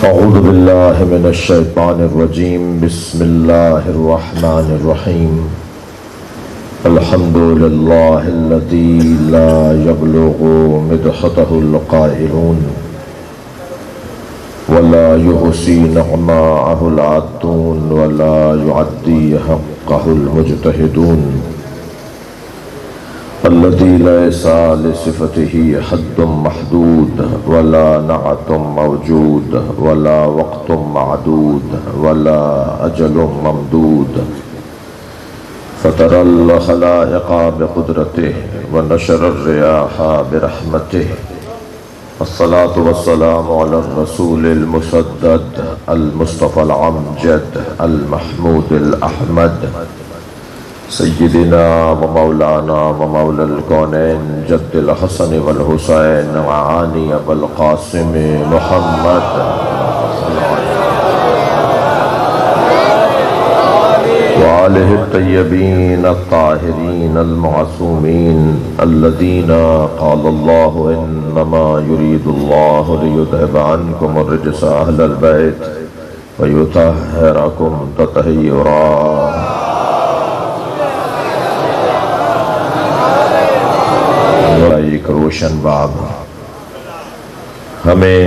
أعوذ بالله من الشيطان الرجيم. بسم الله الرحمن الرحيم. الحمد لله الذي لا يبلغ مدحته القائلون ولا يحصي نعماءه العادون ولا يعدي حقه المجتهدون، الذي ليس لصفته حد محدود ولا نعت موجود ولا وقت معدود ولا أجل ممدود، فطر الخلائق بقدرته ونشر الرياح برحمته، الصلاة والسلام على الرسول المسدد المصطفى العمجد المحمود الأحمد سيدنا ومولانا ومولى الكونين جد الحسن والحسين وعاني أبا القاسم محمد وآله الطيبين الطاهرين المعصومين الذين قال الله إنما يريد الله ليذهب عنكم الرجس أهل البيت ويطهركم تطهيرا. ایک روشن باب ہمیں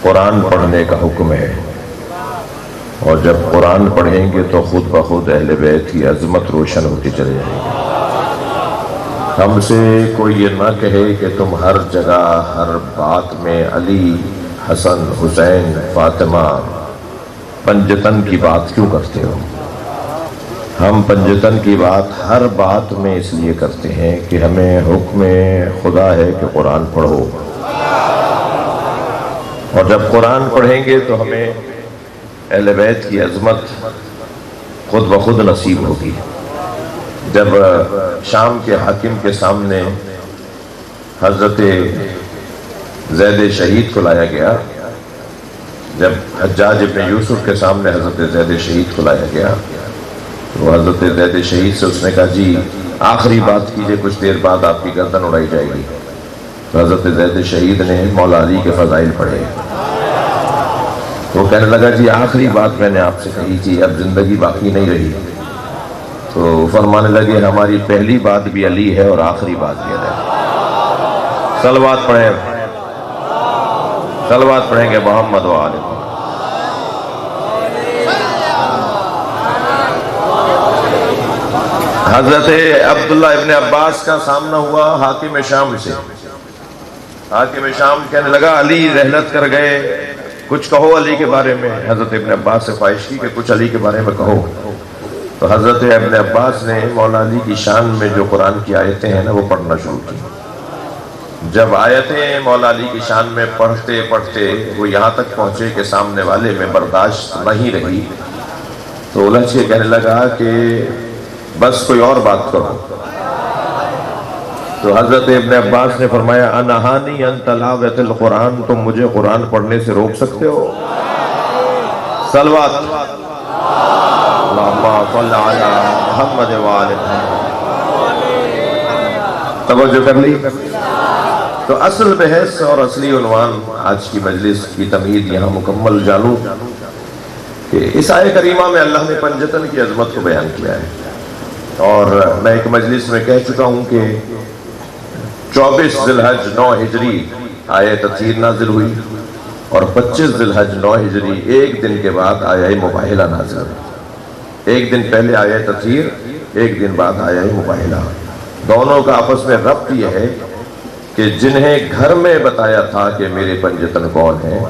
قرآن پڑھنے کا حکم ہے، اور جب قرآن پڑھیں گے تو خود بخود اہل بیت کی عظمت روشن ہوتی چلی جائے گی۔ ہم سے کوئی یہ نہ کہے کہ تم ہر جگہ ہر بات میں علی، حسن، حسین، فاطمہ، پنجتن کی بات کیوں کرتے ہو؟ ہم پنجتن کی بات ہر بات میں اس لیے کرتے ہیں کہ ہمیں حکم خدا ہے کہ قرآن پڑھو، اور جب قرآن پڑھیں گے تو ہمیں اہل بیت کی عظمت خود بخود نصیب ہوگی۔ جب شام کے حاکم کے سامنے حضرت زید شہید کو لایا گیا، جب حجاج ابن یوسف کے سامنے حضرت زید شہید کو لایا گیا، تو حضرت زید شہید سے اس نے کہا جی آخری بات کیجئے، کچھ دیر بعد آپ کی گردن اڑائی جائے گی۔ تو حضرت زید شہید نے مولا علی کے فضائل پڑھے، تو کہنے لگا جی آخری بات میں نے آپ سے کہی تھی، اب زندگی باقی نہیں رہی۔ تو فرمانے لگے ہماری پہلی بات بھی علی ہے اور آخری بات بھی علی ہے۔ صلوات پڑھیں گے محمد و آل محمد۔ حضرت عبداللہ ابن عباس کا سامنا ہوا حاکم شام سے۔ حاکم شام کہنے لگا علی رحلت کر گئے، کچھ کہو علی کے بارے میں۔ حضرت ابن عباس سے خواہش کی کہ کچھ علی کے بارے میں کہو۔ تو حضرت ابن عباس نے مولا علی کی شان میں جو قرآن کی آیتیں ہیں نا وہ پڑھنا شروع کی۔ جب آیتیں مولا علی کی شان میں پڑھتے پڑھتے وہ یہاں تک پہنچے کہ سامنے والے میں برداشت نہیں رہی، تو الجھ کے کہنے لگا کہ بس کوئی اور بات کرو۔ تو حضرت ابن عباس نے فرمایا انہانی ان تلاوت القرآن، تم مجھے قرآن پڑھنے سے روک سکتے ہو؟ صلوات اللہم صل علی محمد و آل محمد۔ توجہ کر لی؟ تو اصل بحث اور اصلی عنوان آج کی مجلس کی تمہید یہاں مکمل جانوں کہ اس آیہ کریمہ میں اللہ نے پنجتن کی عظمت کو بیان کیا ہے، اور میں ایک مجلس میں کہہ چکا ہوں کہ 24 ذی الحج 9 ہجری آیہ تطہیر نازل ہوئی، اور 25 ذی الحج 9 ہجری ایک دن کے بعد آیہ مباہلہ نازل ہوئی۔ ایک دن پہلے آیہ تطہیر، ایک دن بعد آیہ مباہلہ۔ دونوں کا آپس میں ربط یہ ہے کہ جنہیں گھر میں بتایا تھا کہ میرے پنجتن کون ہیں،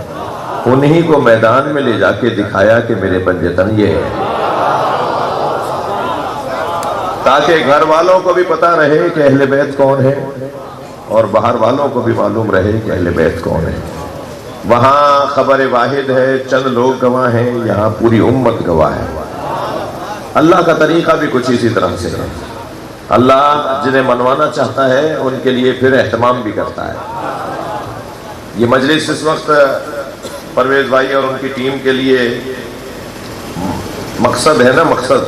انہی کو میدان میں لے جا کے دکھایا کہ میرے پنجتن یہ ہیں، تاکہ گھر والوں کو بھی پتہ رہے کہ اہل بیت کون ہے، اور باہر والوں کو بھی معلوم رہے کہ اہل بیت کون ہے۔ وہاں خبر واحد ہے، چند لوگ گواہ ہیں، یہاں پوری امت گواہ ہے۔ اللہ کا طریقہ بھی کچھ اسی طرح سے ہے۔ اللہ جنہیں منوانا چاہتا ہے ان کے لیے پھر اہتمام بھی کرتا ہے۔ یہ مجلس اس وقت پرویز بھائی اور ان کی ٹیم کے لیے مقصد ہے نا، مقصد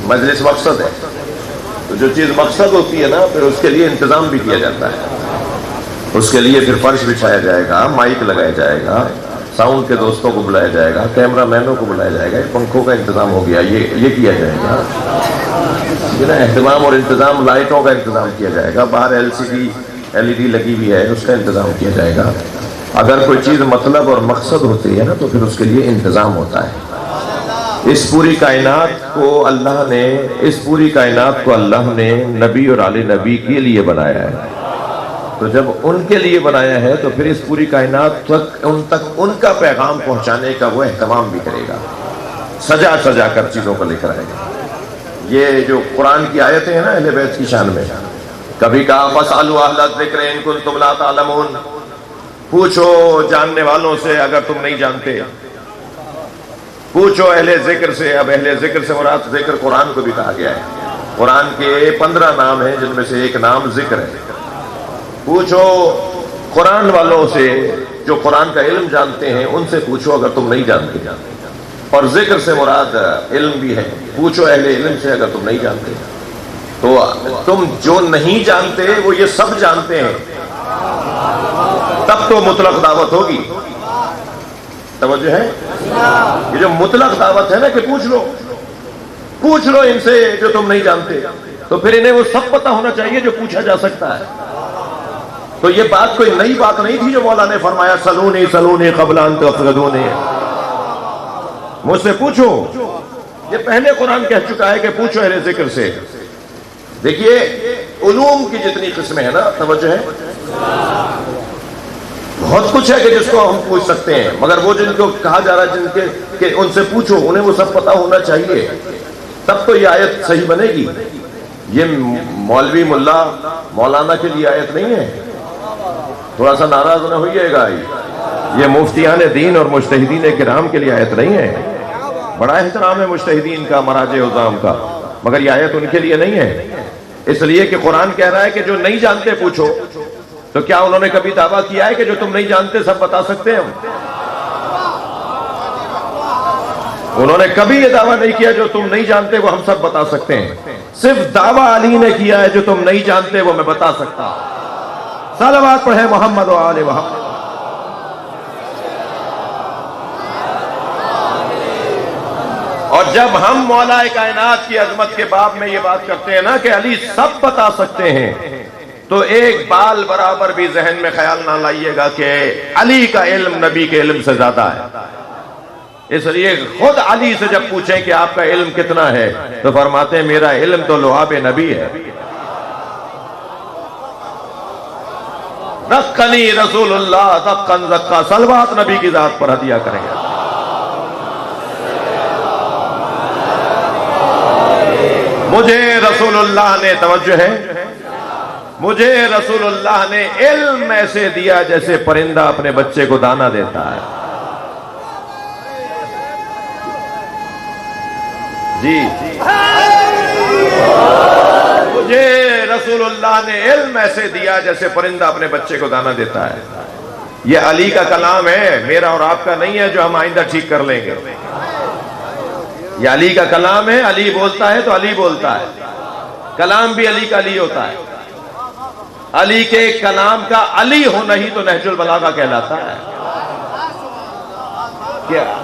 مجلس مقصد ہے، تو جو چیز مقصد ہوتی ہے نا پھر اس کے لیے انتظام بھی کیا جاتا ہے۔ اس کے لیے پھر فرش بچھایا جائے گا، مائک لگایا جائے گا، ساؤنڈ کے دوستوں کو بلایا جائے گا، کیمرہ مینوں کو بلایا جائے گا، پنکھوں کا انتظام ہو گیا، یہ کیا جائے گا، اہتمام اور انتظام، لائٹوں کا انتظام کیا جائے گا، باہر ایل ای ڈی لگی ہوئی ہے اس کا انتظام کیا جائے گا۔ اگر کوئی چیز مطلب اور مقصد ہوتی ہے نا تو پھر اس کے لیے انتظام ہوتا ہے۔ اس پوری کائنات کو اللہ نے نبی اور آل نبی کے لیے بنایا ہے، تو جب ان کے لیے بنایا ہے تو پھر اس پوری کائنات تک ان کا پیغام پہنچانے کا وہ اہتمام بھی کرے گا، سجا کر چیزوں کو لے کر آئے گا۔ یہ جو قرآن کی آیتیں ہیں نا اہل بیت کی شان میں، کبھی کہا فَاسْأَلُوا أَهْلَ الذِّكْرِ إِن كُنتُمْ لَا تَعْلَمُونَ، پوچھو جاننے والوں سے اگر تم نہیں جانتے، پوچھو اہل ذکر سے۔ اب اہل ذکر سے مراد ذکر قرآن کو بھی کہا گیا ہے، قرآن کے 15 نام ہیں جن میں سے ایک نام ذکر ہے۔ پوچھو قرآن والوں سے جو قرآن کا علم جانتے ہیں، ان سے پوچھو اگر تم نہیں جانتے، اور ذکر سے مراد علم بھی ہے، پوچھو اہل علم سے اگر تم نہیں جانتے۔ تو تم جو نہیں جانتے وہ یہ سب جانتے ہیں، تب تو مطلق دعوت ہوگی۔ توجہ ہے؟ یہ جو مطلق دعوت ہے نا کہ پوچھ لو ان سے جو تم نہیں جانتے، تو پھر انہیں وہ سب پتہ ہونا چاہیے جو پوچھا جا سکتا ہے۔ تو یہ بات کوئی نئی بات نہیں تھی جو مولا نے فرمایا سلونی قبل ان تفردونی، مجھ سے پوچھو۔ یہ پہلے قرآن کہہ چکا ہے کہ پوچھو اہل ذکر سے۔ دیکھیے علوم کی جتنی قسمیں ہیں نا، توجہ ہے، بہت کچھ ہے کہ جس کو ہم پوچھ سکتے ہیں، مگر وہ جن کو کہا جا رہا ہے جن کے کہ ان سے پوچھو، انہیں وہ سب پتہ ہونا چاہیے، تب تو یہ آیت صحیح بنے گی۔ یہ مولوی مولانا کے لیے آیت نہیں ہے، تھوڑا سا ناراض نہ ہوئیے گا۔ یہ مفتیان دین اور مجتہدین کرام کے لیے آیت نہیں ہے، بڑا احترام ہے مجتہدین کا، مراجع عظام کا، مگر یہ آیت ان کے لیے نہیں ہے، اس لیے کہ قرآن کہہ رہا ہے کہ جو نہیں جانتے پوچھو۔ تو کیا انہوں نے کبھی دعویٰ کیا ہے کہ جو تم نہیں جانتے سب بتا سکتے ہیں؟ انہوں نے کبھی یہ دعویٰ نہیں کیا جو تم نہیں جانتے وہ ہم سب بتا سکتے ہیں، صرف دعویٰ علی نے کیا ہے جو تم نہیں جانتے وہ میں بتا سکتا۔ صلوات پڑھیں محمد و آل محمد۔ اور جب ہم مولا کائنات کی عظمت کے باب میں یہ بات کرتے ہیں نا کہ علی سب بتا سکتے ہیں، تو ایک بال برابر بھی ذہن میں خیال نہ لائیے گا کہ علی کا علم نبی کے علم سے زیادہ ہے۔ اس لیے خود علی سے جب پوچھیں کہ آپ کا علم کتنا ہے تو فرماتے ہیں میرا علم تو لعاب نبی ہے۔ رقنی رسول اللہ دقن زکا، صلوات نبی کی ذات پر ہدیہ کریں گے۔ مجھے رسول اللہ نے، توجہ ہے، مجھے رسول اللہ نے علم ایسے دیا جیسے پرندہ اپنے بچے کو دانا دیتا ہے۔ جی مجھے رسول اللہ نے علم ایسے دیا جیسے پرندہ اپنے بچے کو دانا دیتا ہے۔ یہ علی کا کلام ہے، میرا اور آپ کا نہیں ہے جو ہم آئندہ ٹھیک کر لیں گے۔ یہ علی کا کلام ہے، علی بولتا ہے تو علی بولتا ہے، کلام بھی علی کا علی ہوتا ہے۔ علی کے کلام کا علی ہونا ہی تو نہج البلاغہ کہلاتا ہے۔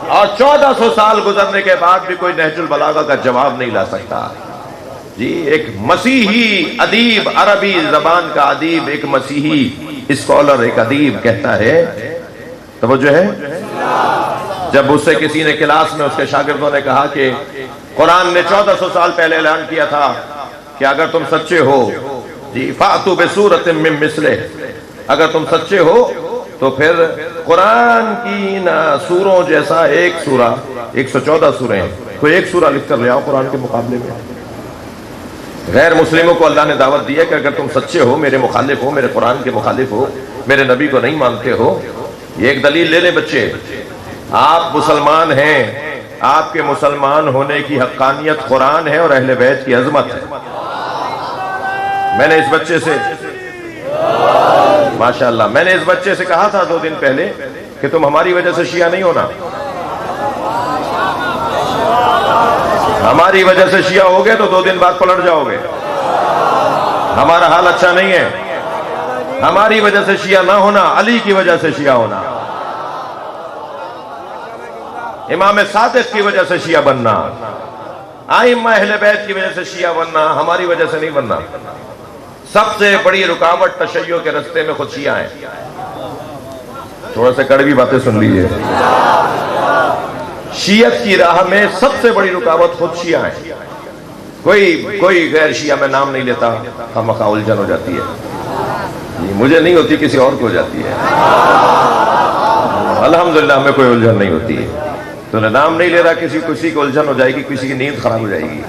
اور 1400 سال گزرنے کے بعد بھی کوئی نہج البلاغہ کا جواب نہیں لا سکتا۔ جی ایک مسیحی ادیب، عربی زبان کا ادیب، ایک مسیحی اسکالر، ایک ادیب کہتا ہے، توجہ ہے، جب اس سے کسی نے کلاس میں اس کے شاگردوں نے کہا کہ قرآن نے 1400 سال پہلے اعلان کیا تھا کہ اگر تم سچے ہو، جی فَأْتُوا بِسُورَةٍ مِّن مِّثْلِهِ، اگر تم سچے ہو تو پھر قرآن کی سوروں جیسا ایک سورہ، 114 سوریں ہیں، کوئی ایک سورہ لکھ کر لے آؤ قرآن کے مقابلے میں۔ غیر مسلموں کو اللہ نے دعوت دی ہے کہ اگر تم سچے ہو، میرے مخالف ہو، میرے قرآن کے مخالف ہو، میرے نبی کو نہیں مانتے ہو، یہ ایک دلیل لے لیں بچے، آپ مسلمان ہیں، آپ کے مسلمان ہونے کی حقانیت قرآن ہے اور اہل بیت کی عظمت ہے۔ میں نے اس بچے سے، ماشاءاللہ، میں نے اس بچے سے کہا تھا 2 دن پہلے کہ تم ہماری وجہ سے شیعہ نہیں ہونا، ہماری وجہ سے شیعہ ہوگے تو 2 دن بعد پلٹ جاؤ گے، ہمارا حال اچھا نہیں ہے۔ ہماری وجہ سے شیعہ نہ ہونا، علی کی وجہ سے شیعہ ہونا، امام صادق کی وجہ سے شیعہ بننا، ائمہ اہل بیت کی وجہ سے شیعہ بننا، ہماری وجہ سے نہیں بننا۔ سب سے بڑی رکاوٹ تشیع کے رستے میں خود شیعہ ہیں۔ تھوڑا سا کڑوی باتیں سن لیجیے، شیعت کی راہ میں سب سے بڑی رکاوٹ خود شیعہ ہیں۔ کوئی غیر شیعہ میں نام نہیں لیتا، خامخواہ الجھن ہو جاتی ہے، مجھے نہیں ہوتی کسی اور کو ہو جاتی ہے، الحمدللہ ہمیں کوئی الجھن نہیں ہوتی ہے۔ تو نام نہیں لے رہا، کسی کو الجھن ہو جائے گی، کسی کی نیند خراب ہو جائے گی،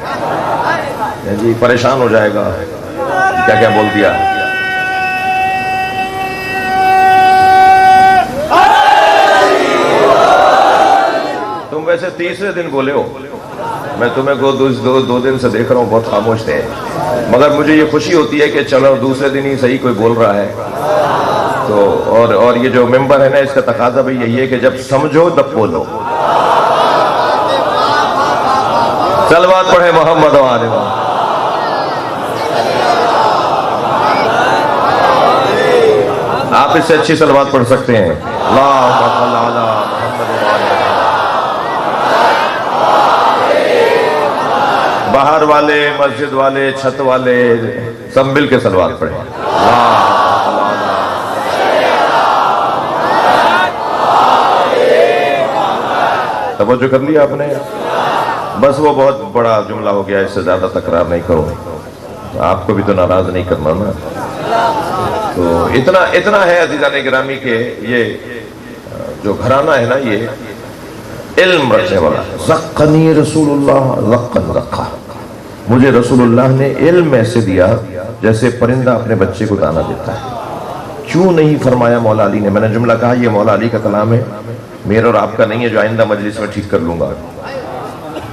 جی پریشان ہو جائے گا، کیا کیا بول دیا۔ تم ویسے تیسرے دن بولے ہو، میں تمہیں دو دن سے دیکھ رہا ہوں، بہت خاموش تھے، مگر مجھے یہ خوشی ہوتی ہے کہ چلو دوسرے دن ہی صحیح کوئی بول رہا ہے۔ تو اور یہ جو ممبر ہے نا، اس کا تقاضا بھی یہی ہے کہ جب سمجھو تب بولو۔ صلوات پڑھے محمد و آل محمد۔ آپ اس سے اچھی صلوات پڑھ سکتے ہیں، اللہم صل علی محمد و آل محمد۔ باہر والے، مسجد والے، چھت والے سب مل کے صلوات پڑھیں، توجہ کر لیا آپ نے؟ بس وہ بہت بڑا جملہ ہو گیا، اس سے زیادہ تکرار نہیں کرو، آپ کو بھی تو ناراض نہیں کرنا نا۔ تو اتنا ہے عزیزان گرامی کہ یہ جو گھرانہ ہے نا، یہ علم رکھنے والا۔ زقنی رسول اللہ زقن رکھا، مجھے رسول اللہ نے علم ایسے دیا جیسے پرندہ اپنے بچے کو دانا دیتا ہے۔ کیوں نہیں فرمایا مولا علی نے؟ میں نے جملہ کہا یہ مولا علی کا کلام ہے، میرا اور آپ کا نہیں ہے جو آئندہ مجلس میں ٹھیک کر لوں گا۔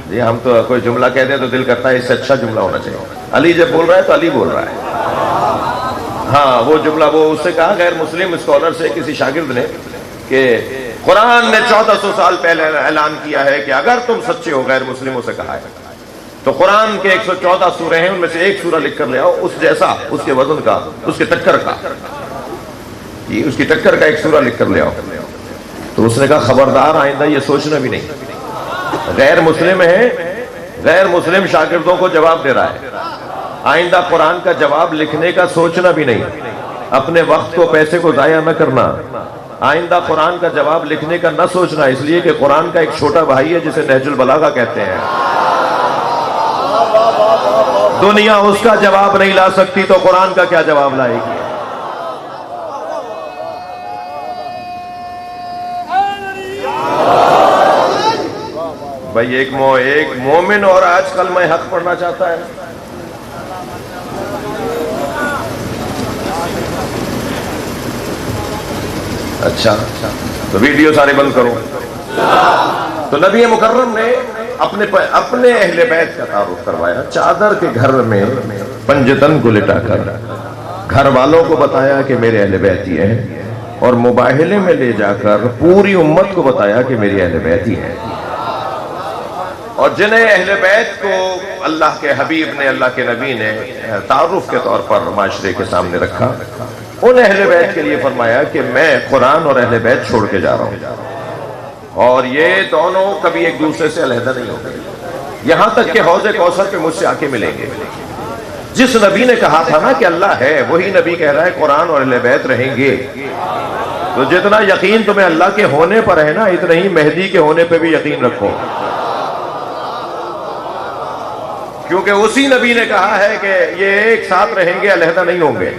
جی ہم تو کوئی جملہ کہتے ہیں تو دل کرتا ہے اس سے اچھا جملہ ہونا چاہیے، علی جب بول رہا ہے تو علی بول رہا ہے۔ ہاں وہ جملہ، وہ اس سے کہا غیر مسلم اسکالر سے کسی شاگرد نے کہ قرآن نے 1400 سال پہلے اعلان کیا ہے کہ اگر تم سچے ہو، غیر مسلموں سے کہا ہے، تو قرآن کے 114 سورے ہیں، ان میں سے ایک سورہ لکھ کر لے آؤ، اس جیسا، اس کے وزن کا، اس کے ٹکر کا، اس کی ٹکر کا ایک سورہ لکھ کر لے آؤ۔ تو اس نے کہا خبردار، آئندہ یہ سوچنا بھی نہیں۔ غیر مسلم ہے، غیر مسلم شاگردوں کو جواب دے رہا ہے، آئندہ قرآن کا جواب لکھنے کا سوچنا بھی نہیں، اپنے وقت کو، پیسے کو ضائع نہ کرنا، آئندہ قرآن کا جواب لکھنے کا نہ سوچنا، اس لیے کہ قرآن کا ایک چھوٹا بھائی ہے جسے نہج البلاغہ کہتے ہیں، دنیا اس کا جواب نہیں لا سکتی تو قرآن کا کیا جواب لائے گی؟ بھائی ایک مومن اور آج کل میں حق پڑھنا چاہتا ہے، اچھا تو ویڈیو سارے بند کرو۔ تو نبی مکرم نے اپنے اہل بیت کا تعارف کروایا، چادر کے گھر میں پنجتن کو لٹا کر گھر والوں کو بتایا کہ میرے اہل بیت ہی ہیں، اور مباہلے میں لے جا کر پوری امت کو بتایا کہ میری اہل بیت ہی ہیں۔ اور جنہیں اہل بیت کو اللہ کے حبیب نے، اللہ کے نبی نے تعارف کے طور پر معاشرے کے سامنے رکھا، ان اہل بیت کے لیے فرمایا کہ میں قرآن اور اہل بیت چھوڑ کے جا رہا ہوں، اور یہ دونوں کبھی ایک دوسرے سے علیحدہ نہیں ہوں گے، یہاں تک کہ حوض کوثر پہ مجھ سے آ کے ملیں گے۔ جس نبی نے کہا تھا نا کہ اللہ ہے، وہی نبی کہہ رہا ہے قرآن اور اہل بیت رہیں گے۔ تو جتنا یقین تمہیں اللہ کے ہونے پر ہے نا، اتنا ہی مہدی کے ہونے پہ بھی یقین رکھو، کیونکہ اسی نبی نے کہا ہے کہ یہ ایک ساتھ رہیں گے، علیحدہ نہیں ہوں گے،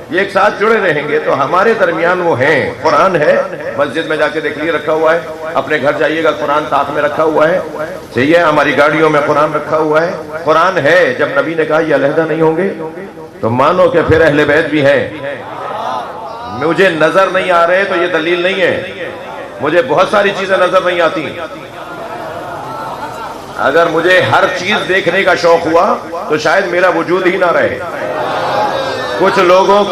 یہ ایک ساتھ جڑے رہیں گے۔ تو ہمارے درمیان وہ ہیں، قرآن ہے، مسجد میں جا کے دیکھ لیے رکھا ہوا ہے، اپنے گھر جائیے گا قرآن طاق میں رکھا ہوا ہے، صحیح ہے، ہماری گاڑیوں میں قرآن رکھا ہوا ہے، قرآن ہے۔ جب نبی نے کہا یہ علیحدہ نہیں ہوں گے تو مانو کہ پھر اہل بیت بھی ہیں۔ مجھے نظر نہیں آ رہے تو یہ دلیل نہیں ہے، مجھے بہت ساری چیزیں نظر نہیں آتی، اگر مجھے ہر چیز دیکھنے کا شوق ہوا تو شاید میرا وجود ہی نہ رہے۔ کچھ لوگوں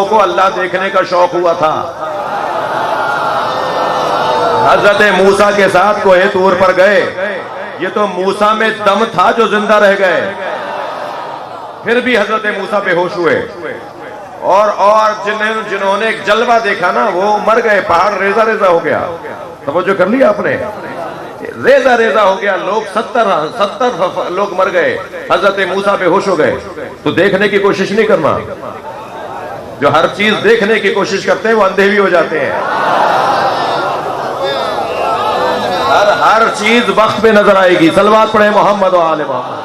کو اللہ دیکھنے کا شوق ہوا تھا، حضرت موسیٰ کے ساتھ کوہ طور پر گئے، یہ تو موسیٰ میں دم تھا جو زندہ رہ گئے، پھر بھی حضرت موسیٰ بے ہوش ہوئے، اور جنہوں نے ایک جلوہ دیکھا نا وہ مر گئے، پہاڑ ریزہ ریزہ ہو گیا. توجہ کر لیا آپ نے؟ ریزہ ریزہ ہو گیا، لوگ 70 لوگ مر گئے، حضرت موسیٰ بے ہوش ہو گئے. تو دیکھنے کی کوشش نہیں کرنا، جو ہر چیز دیکھنے کی کوشش کرتے ہیں وہ اندھے بھی ہو جاتے ہیں. ہر چیز وقت پہ نظر آئے گی. صلوات پڑھیں محمد و آل محمد.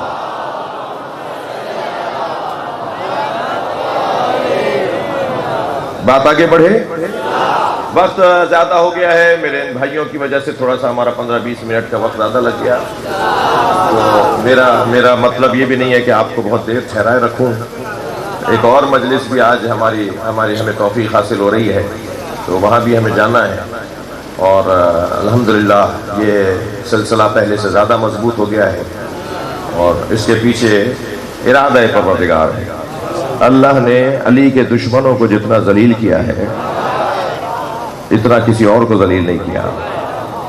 بات آگے بڑھے، وقت زیادہ ہو گیا ہے، میرے بھائیوں کی وجہ سے تھوڑا سا ہمارا 15-20 منٹ کا وقت زیادہ لگ گیا. تو میرا مطلب یہ بھی نہیں ہے کہ آپ کو بہت دیر ٹھہرائے رکھوں. ایک اور مجلس بھی آج ہمیں توفیق حاصل ہو رہی ہے، تو وہاں بھی ہمیں جانا ہے. اور الحمدللہ یہ سلسلہ پہلے سے زیادہ مضبوط ہو گیا ہے، اور اس کے پیچھے ارادہ پروردگار ہے. اللہ نے علی کے دشمنوں کو جتنا ذلیل کیا ہے اتنا کسی اور کو ذلیل نہیں کیا.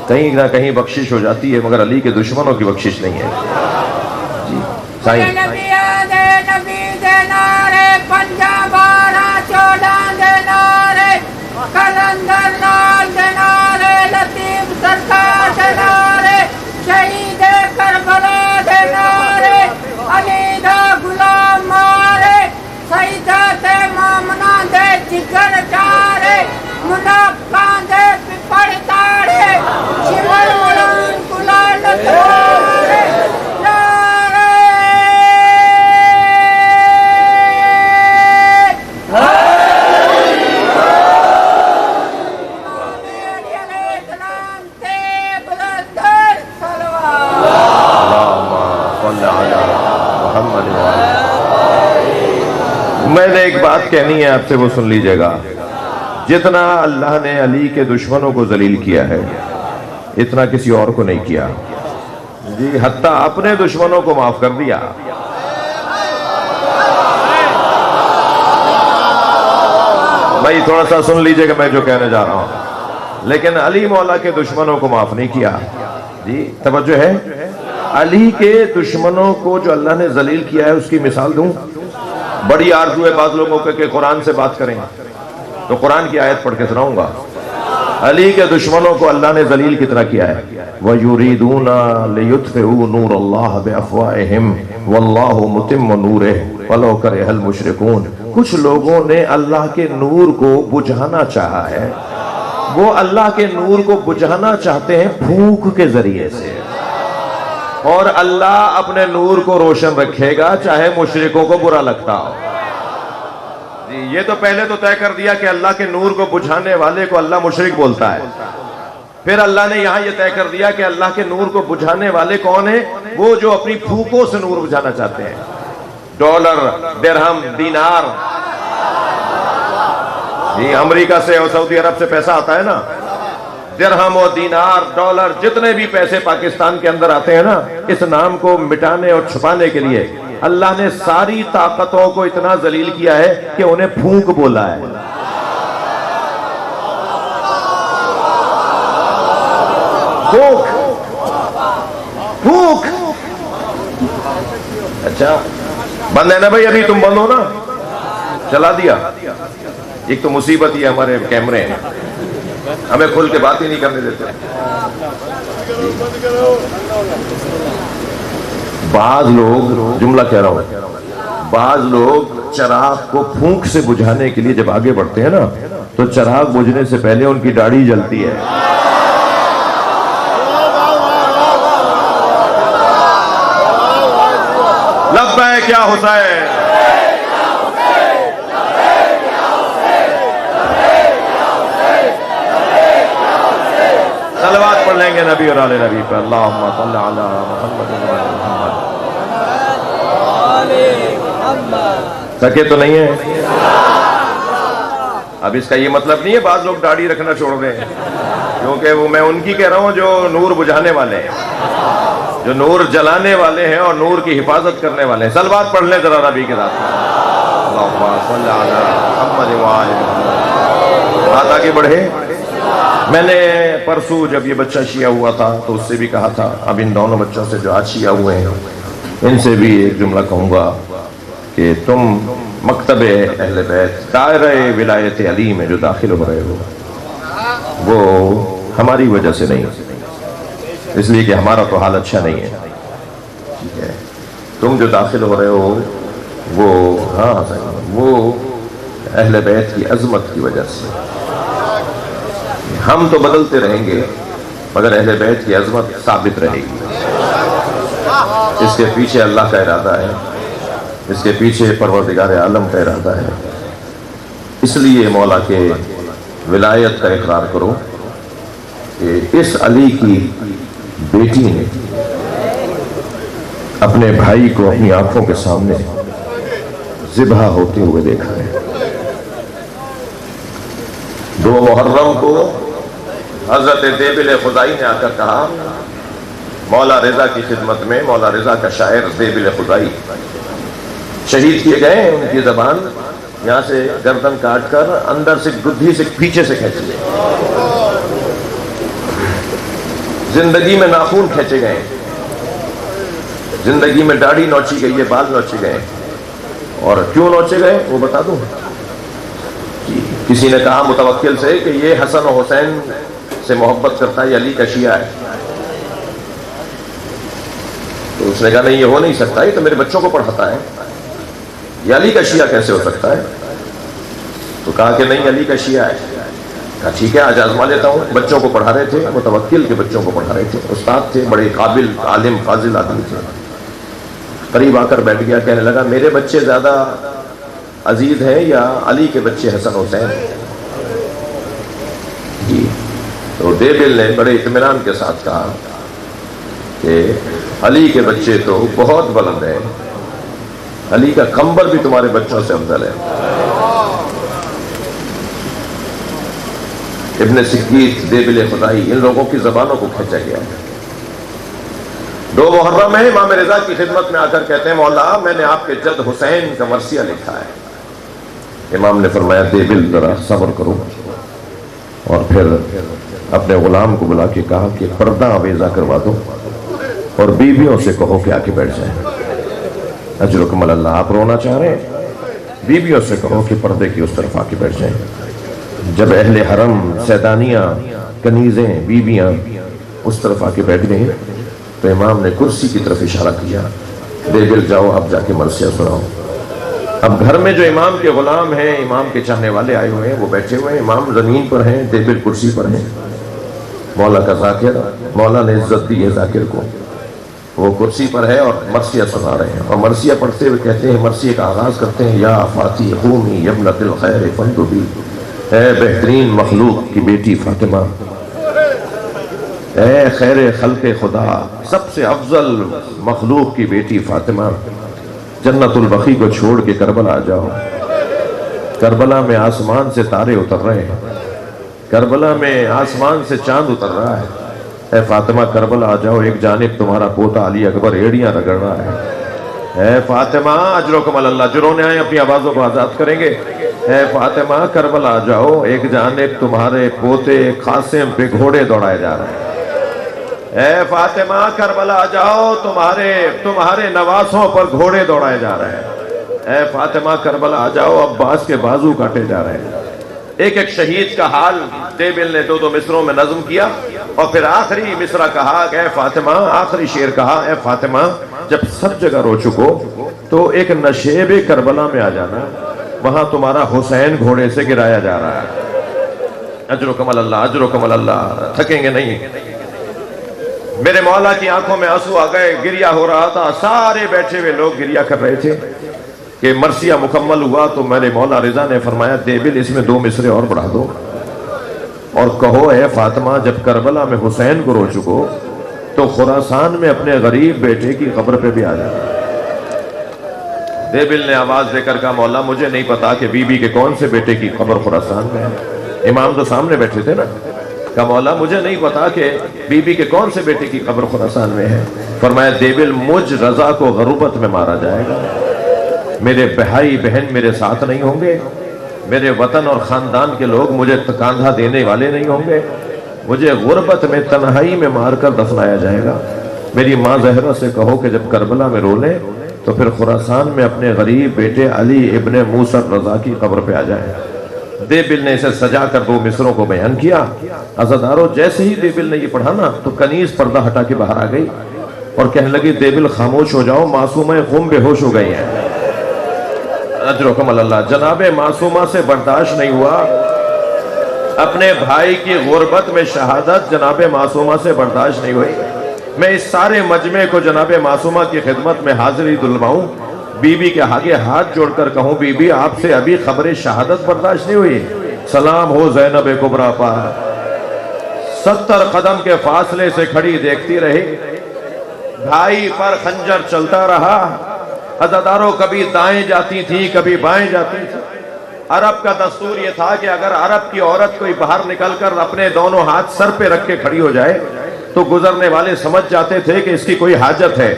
کہیں نہ کہیں بخشش ہو جاتی ہے مگر علی کے دشمنوں کی بخشش نہیں ہے. جی سائیں کلندر لال دینارے، لطیف سرکار دینارے، شہید کربلا دینارے، علی دا غلام مارے، سیدات مومنہ دے جگر چارے، منافقان دے پپڑ تاڑے، شمر ملان کلال تھارے. میں نے ایک بات کہنی ہے آپ سے، وہ سن لیجئے گا. جتنا اللہ نے علی کے دشمنوں کو ذلیل کیا ہے اتنا کسی اور کو نہیں کیا. جی حتیٰ اپنے دشمنوں کو معاف کر دیا. بھائی تھوڑا سا سن لیجئے کہ میں جو کہنے جا رہا ہوں. لیکن علی مولا کے دشمنوں کو معاف نہیں کیا. جی توجہ ہے؟ علی کے دشمنوں کو جو اللہ نے ذلیل کیا ہے اس کی مثال دوں. بڑی آرزو ہے بعض لوگوں کے کہ قرآن سے بات کریں، تو قرآن کی آیت پڑھ کے سناؤں گا. علی کے دشمنوں کو اللہ نے ذلیل کتنا کیا ہے. وَيُرِيدُونَ لِيُطْفِئُوا نُورَ اللَّهِ بِأَفْوَاهِهِمْ وَاللَّهُ مُتِمُّ نُورِهِ وَلَوْ كَرِهَ الْمُشْرِكُونَ. کچھ لوگوں نے اللہ کے نور کو بجھانا چاہا ہے، وہ اللہ کے نور کو بجھانا چاہتے ہیں پھونک کے ذریعے سے، اور اللہ اپنے نور کو روشن رکھے گا چاہے مشرکوں کو برا لگتا ہو. جی یہ تو پہلے تو طے کر دیا کہ اللہ کے نور کو بجھانے والے کو اللہ مشرک بولتا ہے. پھر اللہ نے یہاں یہ طے کر دیا کہ اللہ کے نور کو بجھانے والے کون ہیں؟ وہ جو اپنی پھونکوں سے نور بجھانا چاہتے ہیں. ڈالر، درہم، دینار. جی امریکہ سے اور سعودی عرب سے پیسہ آتا ہے نا، درہم و دینار، ڈالر، جتنے بھی پیسے پاکستان کے اندر آتے ہیں نا، اس نام کو مٹانے اور چھپانے کے لیے اللہ نے ساری طاقتوں کو اتنا ذلیل کیا ہے کہ انہیں پھونک بولا ہے. پھونک پھونک. اچھا بند ہے نا بھائی، ابھی تم بند ہو نا، چلا دیا. ایک تو مصیبت ہی ہمارے کیمرے ہیں، ہمیں کھل کے بات ہی نہیں کرنے دیتے. بعض لوگ، جملہ کہہ رہا ہوں، بعض لوگ چراغ کو پھونک سے بجھانے کے لیے جب آگے بڑھتے ہیں نا تو چراغ بجھنے سے پہلے ان کی داڑھی جلتی ہے. لبیک یا حسین. صلوات پڑھ لیں گے نبی اور آل نبی پر. اللہم صلی علی محمد و آل محمد. سکے تو نہیں ہے؟ اب اس کا یہ مطلب نہیں ہے بعض لوگ داڑھی رکھنا چھوڑ دیں، کیونکہ وہ میں ان کی کہہ رہا ہوں جو نور بجھانے والے ہیں، جو نور جلانے والے ہیں اور نور کی حفاظت کرنے والے ہیں. صلوات پڑھ لیں ذرا نبی کے ساتھ. اللہم صلی علی محمد و آل محمد. بات آگے بڑھے. میں نے پرسوں جب یہ بچہ شیعہ ہوا تھا تو اس سے بھی کہا تھا، اب ان دونوں بچوں سے جو آج شیعہ ہوئے ہیں ان سے بھی ایک جملہ کہوں گا کہ تم مکتب اہل بیت دائرہ ولایت علی میں جو داخل ہو رہے ہو وہ ہماری وجہ سے نہیں، اس لیے کہ ہمارا تو حال اچھا نہیں ہے، ٹھیک ہے؟ تم جو داخل ہو رہے ہو وہ اہل بیت کی عظمت کی وجہ سے۔ ہم تو بدلتے رہیں گے مگر اہل بیت کی عظمت ثابت رہے گی۔ اس کے پیچھے اللہ کا ارادہ ہے، اس کے پیچھے پروردگار عالم کا ارادہ ہے۔ اس لیے مولا کے ولایت کا اقرار کرو کہ اس علی کی بیٹی نے اپنے بھائی کو اپنی آنکھوں کے سامنے ذبح ہوتے ہوئے دیکھا ہے۔ 2 محرم کو حضرت دیبل خدائی نے آ کر کہا، مولا رضا کی خدمت میں، مولا رضا کا شاعر دیبل خدائی شہید کیے گئے، ان کی زبان یہاں سے گردن کاٹ کر اندر سے گدھی سے پیچھے سے کھینچ گئے، زندگی میں ناخون کھینچے گئے، زندگی میں داڑھی نوچی گئی ہے، بال نوچے گئے۔ اور کیوں نوچے گئے وہ بتا دوں؟ کسی نے کہا متوکل سے کہ یہ حسن و حسین سے محبت کرتا ہے، یہ علی کا شیعہ ہے۔ تو اس نے کہا نہیں، یہ ہو نہیں سکتا، یہ تو میرے بچوں کو پڑھاتا ہے، یہ علی کا شیعہ کیسے ہو سکتا ہے؟ تو کہا کہ نہیں، علی کا شیعہ ہے۔ کہا ٹھیک ہے، آج آزما لیتا ہوں۔ بچوں کو پڑھا رہے تھے، متوکل کے بچوں کو پڑھا رہے تھے، استاد تھے، بڑے قابل عالم فاضل آدمی تھے۔ قریب آ کر بیٹھ گیا، کہنے لگا میرے بچے زیادہ عزیز ہیں یا علی کے بچے حسن حسین؟ جی تو دیبل نے بڑے اطمینان کے ساتھ کہا کہ علی کے بچے تو بہت بلند ہیں، علی کا کمبر بھی تمہارے بچوں سے افضل ہے۔ ابن سکیت، دیبل خدائی، ان لوگوں کی زبانوں کو کھینچا گیا ہے۔ 2 محرم میں امام رضا کی خدمت میں آ کر کہتے ہیں مولا میں نے آپ کے جد حسین کا مرثیہ لکھا ہے۔ امام نے فرمایا دیبل ذرا صبر کرو، اور پھر اپنے غلام کو بلا کے کہا کہ پردہ آویزہ کروا دو اور بیویوں سے کہو کہ آ کے بیٹھ جائیں۔ اجرکم اللہ، آپ رونا چاہ رہے ہیں، بیویوں سے کہو کہ پردے کی اس طرف آ کے بیٹھ جائیں۔ جب اہل حرم، سیدانیاں، کنیزیں، بیویاں اس طرف آ کے بیٹھ گئیں تو امام نے کرسی کی طرف اشارہ کیا، دیبل جاؤ اب جا کے مرثیہ سناؤ۔ اب گھر میں جو امام کے غلام ہیں، امام کے چاہنے والے آئے ہوئے ہیں، وہ بیٹھے ہوئے ہیں، امام زمین پر ہیں، دیبل کرسی پر ہیں۔ مولا کا ذاکر، مولا نے عزت دی ہے ذاکر کو، وہ کرسی پر ہے اور مرثیہ سنا رہے ہیں، اور مرثیہ پڑھتے ہوئے کہتے ہیں، مرثیہ کا آغاز کرتے ہیں، یا فاتی قومی ابنۃ الخیر فانتبی، اے بہترین مخلوق کی بیٹی فاطمہ، اے خیر خلق خدا، سب سے افضل مخلوق کی بیٹی فاطمہ، جنت البقیع کو چھوڑ کے کربلا آ جاؤ۔ کربلا میں آسمان سے تارے اتر رہے ہیں، کربلا میں آسمان سے چاند اتر رہا ہے۔ اے فاطمہ کربلا آ جاؤ، ایک جانب تمہارا پوتا علی اکبر ایڑیاں رگڑ رہا ہے۔ اے فاطمہ اجرکم اللہ، جو رونے آئے اپنی آوازوں کو آزاد کریں گے۔ اے فاطمہ کربلا آ جاؤ، ایک جانب تمہارے پوتے قاسم پہ گھوڑے دوڑائے جا رہے ہیں۔ اے فاطمہ کربلا آ جاؤ، تمہارے نواسوں پر گھوڑے دوڑائے جا رہے ہیں۔ اے فاطمہ کربلا آ جاؤ، عباس کے بازو کاٹے جا رہے ہیں۔ ایک ایک شہید کا حال دیبل نے 2 مصروں میں نظم کیا، اور پھر آخری مصرع کہا کہ اے فاطمہ، آخری شعر کہا، اے فاطمہ جب سب جگہ رو چکو تو ایک نشیب کربلا میں آ جانا، وہاں تمہارا حسین گھوڑے سے گرایا جا رہا ہے۔ اجرکم اللہ، اجرکم اللہ، تھکیں گے نہیں۔ میرے مولا کی آنکھوں میں آنسو آ گئے، گریا ہو رہا تھا، سارے بیٹھے ہوئے لوگ گریا کر رہے تھے کہ مرثیہ مکمل ہوا تو میرے مولا رضا نے فرمایا دیبل اس میں 2 مصرے اور بڑھا دو، اور کہو اے فاطمہ جب کربلا میں حسین کو رو چکو تو خراسان میں اپنے غریب بیٹے کی قبر پہ بھی آ جانا۔ دیبل نے آواز دے کر کہا مولا مجھے نہیں پتا کہ بی بی کے کون سے بیٹے کی قبر خراسان میں ہے۔ امام تو سامنے بیٹھے تھے نا، کہا مولا مجھے نہیں پتا کہ بی بی کے کون سے بیٹے کی قبر خراسان میں ہے۔ فرمایا دیبل مجھ رضا کو غربت میں مارا جائے گا، میرے بھائی بہن میرے ساتھ نہیں ہوں گے، میرے وطن اور خاندان کے لوگ مجھے کاندھا دینے والے نہیں ہوں گے، مجھے غربت میں تنہائی میں مار کر دفنایا جائے گا۔ میری ماں زہرا سے کہو کہ جب کربلا میں رو لیں تو تو پھر خراسان میں اپنے غریب بیٹے علی ابن موسیٰ رضا کی قبر پہ آ جائیں۔ دیبل نے اسے سجا کر 2 مصروں کو بیان کیا۔ عزادارو جیسے ہی دیبل نے یہ پڑھا نا تو کنیز پردہ ہٹا کے باہر آ گئی اور کہنے لگی دیبل خاموش ہو جاؤ، معصومہ قوم بے ہوش ہو گئی ہیں۔ اجرکم اللہ۔ جناب معصومہ سے برداشت نہیں ہوا، اپنے بھائی کی غربت میں شہادت جناب معصومہ سے برداشت نہیں ہوئی۔ میں اس سارے مجمع کو جناب معصومہ کی خدمت میں حاضری دلواؤں، بی بی کے آگے ہاتھ جوڑ کر کہوں بی بی آپ سے ابھی خبر شہادت برداشت نہیں ہوئی؟ سلام ہو زینب کبریٰ پر۔ 70 قدم کے فاصلے سے کھڑی دیکھتی رہی، بھائی پر خنجر چلتا رہا۔ عزادارو کبھی دائیں جاتی تھی کبھی بائیں جاتی تھی۔ عرب کا دستور یہ تھا کہ اگر عرب کی عورت کوئی باہر نکل کر اپنے دونوں ہاتھ سر پہ رکھ کے کھڑی ہو جائے تو گزرنے والے سمجھ جاتے تھے کہ اس کی کوئی حاجت ہے،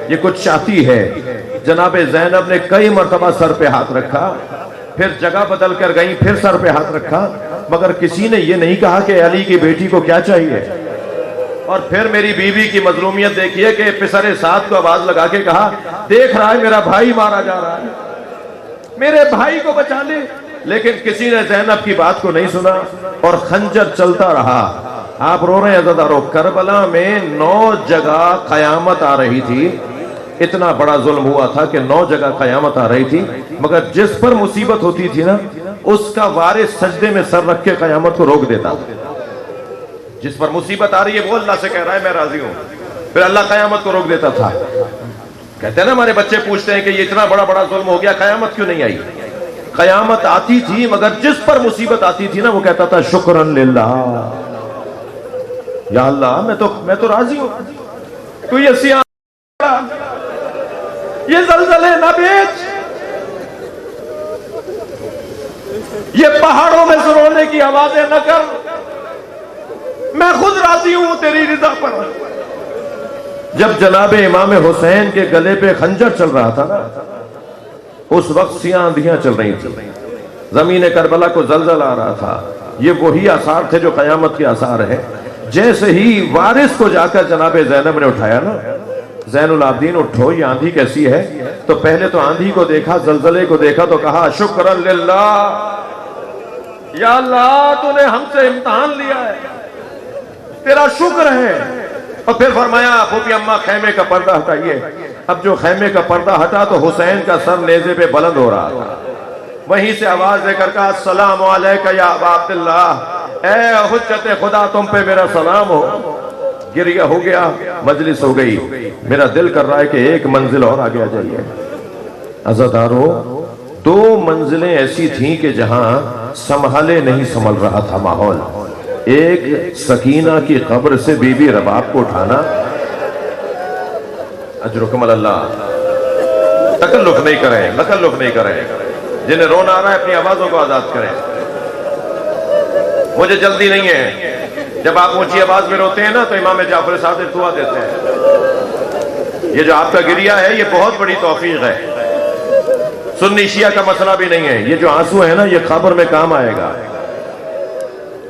یہ کچھ چاہتی ہے۔ جناب زینب نے کئی مرتبہ سر پہ ہاتھ رکھا، پھر جگہ بدل کر گئیں، پھر سر پہ ہاتھ رکھا، مگر کسی نے یہ نہیں کہا کہ علی کی بیٹی کو کیا چاہیے۔ اور پھر میری بیوی کی مظلومیت دیکھیے کہ پسر ساتھ کو آواز لگا کے کہا دیکھ رہا ہے میرا بھائی مارا جا رہا ہے، میرے بھائی کو بچا لے۔ لیکن کسی نے زینب کی بات کو نہیں سنا اور خنجر چلتا رہا۔ آپ رو رہے ہیں عزادارو، کربلا میں 9 جگہ قیامت آ رہی تھی۔ اتنا بڑا ظلم ہوا تھا کہ 9 جگہ قیامت آ رہی تھی، مگر جس پر مصیبت ہوتی تھی نا اس کا وارث سجدے میں سر رکھ کے قیامت کو روک دیتا۔ جس پر مصیبت آ رہی ہے وہ اللہ سے کہہ رہا ہے میں راضی ہوں، پھر اللہ قیامت کو روک دیتا تھا۔ کہتے ہیں نا ہمارے بچے پوچھتے ہیں کہ یہ اتنا بڑا ظلم ہو گیا، قیامت کیوں نہیں آئی؟ قیامت آتی تھی مگر جس پر مصیبت آتی تھی نا وہ کہتا تھا شکرن للہ، یا اللہ میں تو راضی ہوں، تو یہ سیاہ یہ زلزلے نہ بیچ، یہ پہاڑوں میں سے رونے کی آوازیں نہ کر، میں خود راضی ہوں تیری رضا پر۔ جب جناب امام حسین کے گلے پہ خنجر چل رہا تھا نا اس وقت سیاہ آندھیاں چل رہی تھی، زمین کربلا کو زلزلہ آ رہا تھا۔ یہ وہی آثار تھے جو قیامت کے آثار ہیں۔ جیسے ہی وارث کو جا کر جناب زینب نے اٹھایا نا، زین العابدین اٹھو یہ آندھی کیسی ہے، تو پہلے تو آندھی کو دیکھا، زلزلے کو دیکھا تو کہا شکر للہ، یا اللہ تو نے ہم سے امتحان لیا ہے، تیرا شکر ہے۔ اور پھر فرمایا پھوپھی اماں خیمے کا پردہ ہٹائیے۔ اب جو خیمے کا پردہ ہٹا تو حسین کا سر نیزے پہ بلند ہو رہا تھا، وہیں سے آواز دے کر کہا السلام علیکہ یا ابا عبداللہ، اے حجت خدا تم پہ میرا سلام ہو۔ گریہ ہو گیا، مجلس ہو گئی، میرا دل کر رہا ہے کہ ایک منزل اور آگے آ جائیے۔ عزادارو 2 منزلیں ایسی تھیں کہ جہاں سنبھالے نہیں سنبھل رہا تھا ماحول۔ ایک سکینہ کی قبر سے بی بی رباب کو اٹھانا، اجرکم اللہ، تکلف نہیں کریں، جنہیں رونا آ رہا ہے اپنی آوازوں کو آزاد کریں، مجھے جلدی نہیں ہے۔ جب آپ اونچی آواز میں روتے ہیں نا تو امام جعفر صادق دعا دیتے ہیں۔ یہ جو آپ کا گریہ ہے یہ بہت بڑی توفیق ہے، سنی شیعہ کا مسئلہ بھی نہیں ہے۔ یہ جو آنسو ہے نا یہ قبر میں کام آئے گا،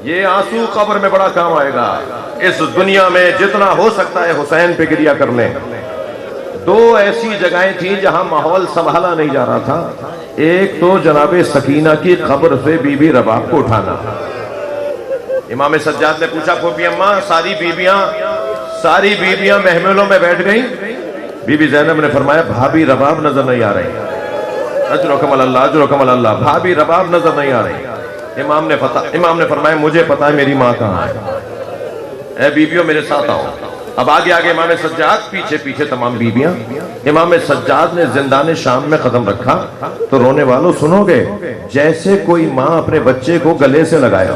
یہ آنسو قبر میں بڑا کام آئے گا۔ اس دنیا میں جتنا ہو سکتا ہے حسین پہ گریہ کر لیں۔ 2 ایسی جگہیں تھیں جہاں ماحول سنبھالا نہیں جا رہا تھا۔ ایک تو جناب سکینہ کی قبر سے بی بی رباب کو اٹھانا۔ امام سجاد نے پوچھا پھوپھی اماں ساری بیبیاں محملوں میں بیٹھ گئیں؟ بی بی زینب نے فرمایا بھابی رباب نظر نہیں آ رہی۔ اجرکم اللہ، بھابی رباب نظر نہیں آ رہی۔ امام نے فرمایا مجھے پتا ہے میری ماں کہاں ہے، اے بیبیوں میرے ساتھ آؤ۔ اب آگے امام سجاد، پیچھے تمام بیبیاں۔ امام سجاد نے زندان شام میں قدم رکھا تو رونے والوں سنو گے جیسے کوئی ماں اپنے بچے کو گلے سے لگایا،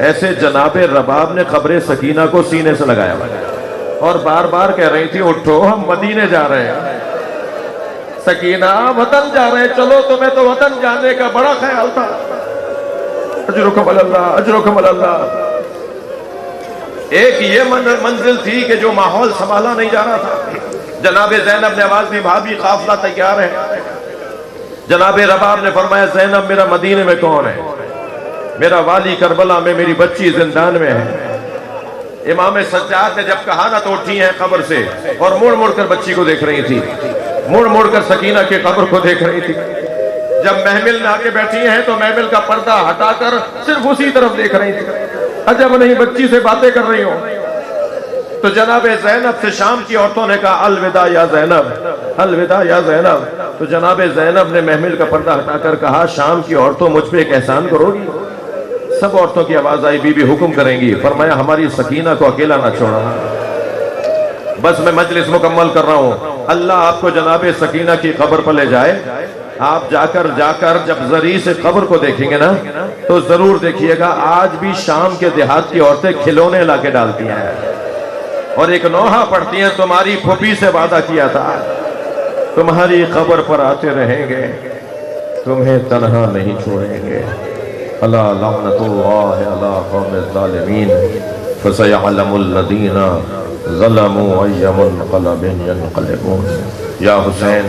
ایسے جناب رباب نے قبر سکینہ کو سینے سے لگایا اور بار بار کہہ رہی تھی اٹھو ہم مدینے جا رہے ہیں، سکینہ وطن جا رہے ہیں، چلو تمہیں تو وطن جانے کا بڑا خیال تھا۔ اجرکم اللہ۔ ایک یہ منزل تھی کہ جو ماحول سنبھالا نہیں جا رہا تھا۔ جناب زینب نے آواز دی بھابی قافلہ تیار ہے۔ جناب رباب نے فرمایا زینب میرا مدینے میں کون ہے؟ میرا والی کربلا میں، میری بچی زندان میں ہے۔ امام سجاد نے جب کہا نا تو اٹھی ہیں قبر سے اور مڑ مڑ کر بچی کو دیکھ رہی تھی۔ مڑ مڑ کر سکینہ کی قبر کو دیکھ رہی تھی. جب محمل میں آ کے بیٹھی ہیں تو محمل کا پردہ ہٹا کر صرف اسی طرف دیکھ رہی تھی. عجب نہیں بچی سے باتیں کر رہی ہوں. تو جناب زینب سے شام کی عورتوں نے کہا الوداع یا زینب، الوداع یا زینب. تو جناب زینب نے محمل کا پردہ ہٹا کر کہا شام کی عورتوں مجھ پہ ایک احسان کرو گی؟ سب عورتوں کی آواز آئی، بی بی حکم کریں گی. فرمایا ہماری سکینہ کو اکیلا نہ چھوڑنا. بس میں مجلس مکمل کر رہا ہوں. اللہ آپ کو جناب سکینہ کی قبر پر لے جائے. آپ جا کر جب زری سے قبر کو دیکھیں گے نا تو ضرور دیکھیے گا آج بھی شام کے دیہات کی عورتیں کھلونے لا کے ڈالتی ہیں اور ایک نوحہ پڑھتی ہیں تمہاری پھوپھی سے وعدہ کیا تھا تمہاری قبر پر آتے رہیں گے، تمہیں تنہا نہیں چھوڑیں گے. الا لعنت اللہ علی قوم الظالمین فسيعلم الذین ظلموا أي منقلب ينقلبون. یا حسین